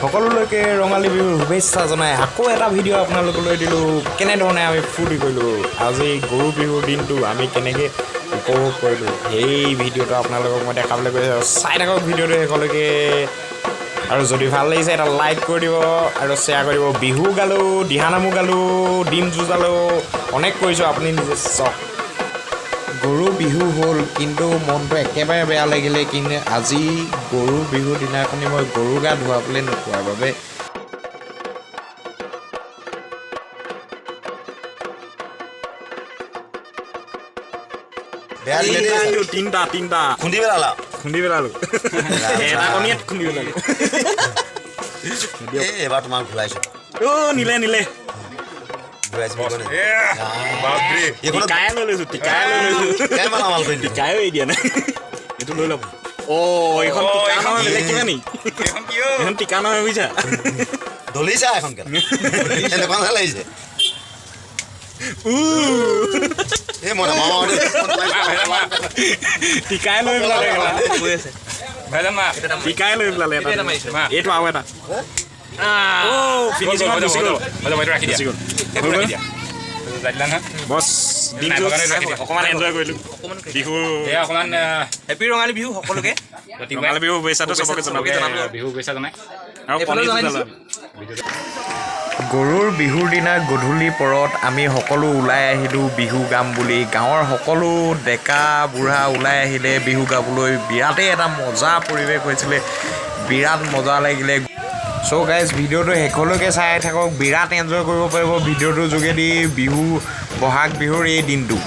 সকলোলৈকে ৰঙালী বিহুৰ শুভেচ্ছা জনাই আকৌ এটা ভিডিঅ' আপোনালোকলৈ দিলোঁ কেনেধৰণে আমি ফূৰ্তি কৰিলোঁ আজি গৰু বিহুৰ দিনটো আমি কেনেকৈ উপভোগ কৰিলোঁ সেই ভিডিঅ'টো আপোনালোকক মই দেখাবলৈ গৈছোঁ চাই থাকক ভিডিঅ'টো শেষলৈকে আৰু যদি ভাল লাগিছে এটা লাইক কৰি দিব আৰু শ্বেয়াৰ কৰি দিব বিহু গালোঁ দিহানামো গালোঁ ডিম যুঁজালোঁ অনেক কৰিছোঁ আপুনি নিজে চাওক গৰু বিহু হ'ল কিন্তু মনটো একেবাৰে বেয়া লাগিলে কিন্তু আজি গৰু বিহুৰ দিনাখনি মই গৰু গা ধুৱাবলৈ নোপোৱাৰ বাবে তিনিটা খুন্দি পেলালা এটা কণীত খুন্দি পেলালোঁ এবাৰ তোমাক ঘূৰাইছো নিলে টিকাই দিয়া নাই এইটো লৈ ল'ব এইখন টিকা নহয় বুজিছা দলিছা এখন এনেকুৱা লাগিছে টিকাই লৈ পেলালে এইটো আৰু এটা অকণমান এনজয় কৰিলোঁ বিহু অকণমান হেপী ৰঙালী বিহু সকলোকে ৰঙালী বিহু শুভেচ্ছাটো চবকে বিহু শুভেচ্ছা জনাই গৰুৰ বিহুৰ দিনা গধূলি পৰত আমি সকলো ওলাই আহিলোঁ বিহু গাম বুলি গাঁৱৰ সকলো ডেকা বুঢ়া ওলাই আহিলে বিহু গাবলৈ বিৰাটেই এটা মজা পৰিৱেশ হৈছিলে বিৰাট মজা লাগিলে চ' গাইজ ভিডিঅ'টো শেষলৈকে চাই থাকক বিৰাট এনজয় কৰিব পাৰিব ভিডিঅ'টোৰ যোগেদি বিহু বহাগ বিহুৰ এই দিনটো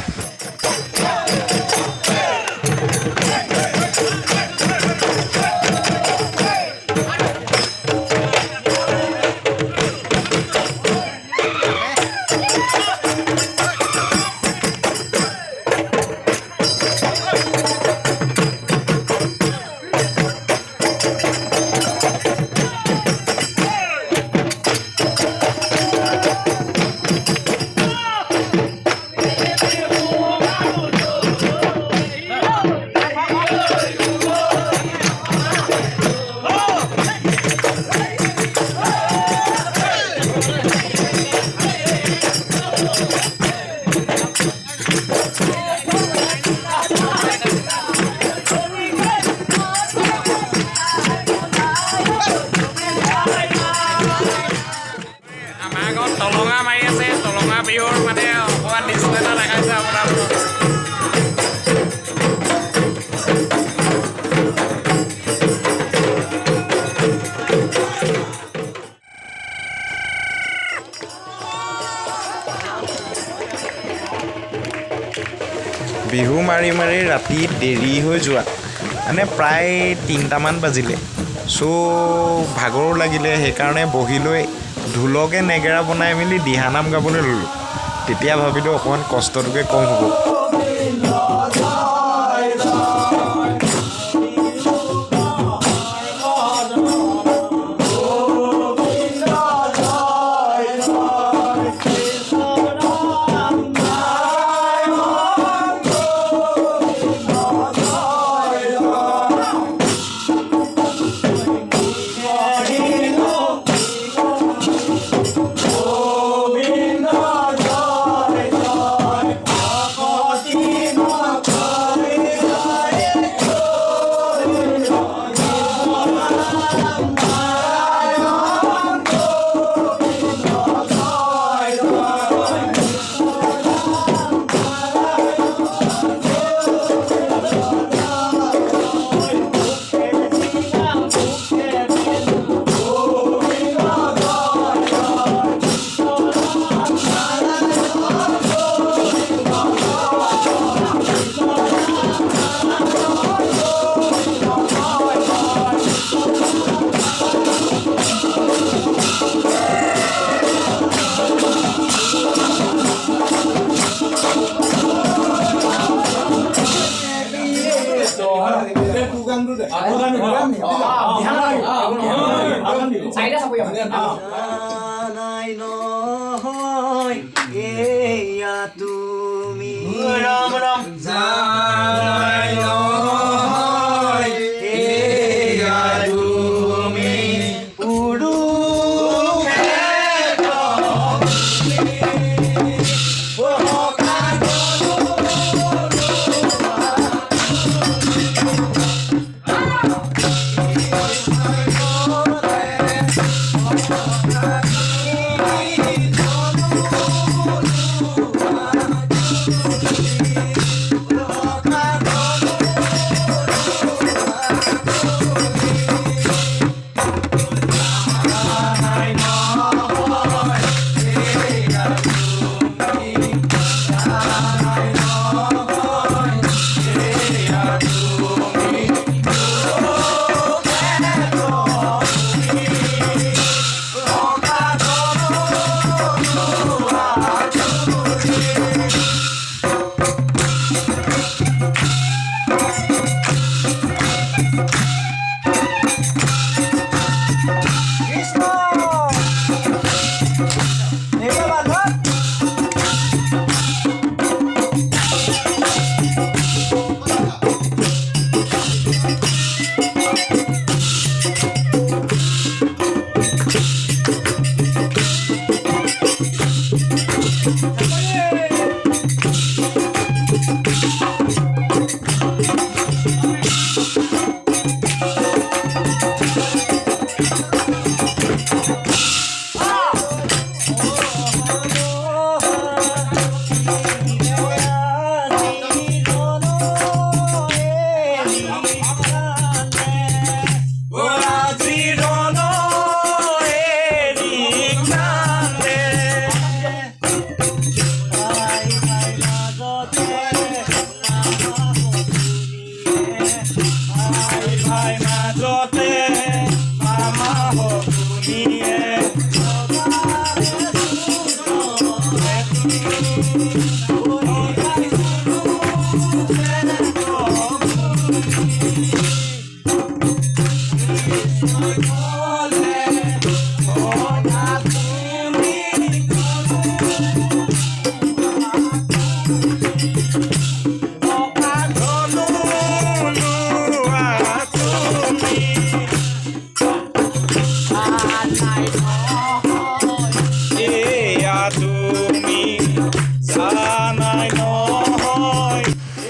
টলঙা মাৰি আছে টলঙা বিহুৰ মানে অকণমান দৃশ্য এটা দেখাইছে আপোনালোকক বিহু মাৰি মাৰি ৰাতি দেৰি হৈ যোৱা মানে প্ৰায় 3টামান বাজিলে চ' ভাগৰো লাগিলে সেইকাৰণে বহি লৈ ঢোলকে নেগেৰা বনাই মেলি দিহানাম গাবলৈ ল'লোঁ তেতিয়া ভাবিলোঁ অকণমান কষ্টটোকে কম হ'ব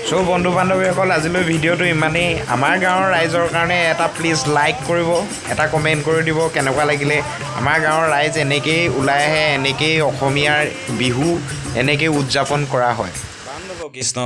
চ' বন্ধু বান্ধৱীসকল আজিলৈ ভিডিঅ'টো ইমানেই আমাৰ গাঁৱৰ ৰাইজৰ কাৰণে এটা প্লিজ লাইক কৰিব এটা কমেণ্ট কৰি দিব কেনেকুৱা লাগিলে আমাৰ গাঁৱৰ ৰাইজ এনেকৈয়ে ওলাই আহে এনেকৈয়ে অসমীয়াৰ বিহু এনেকৈয়ে উদযাপন কৰা হয় কৃষ্ণ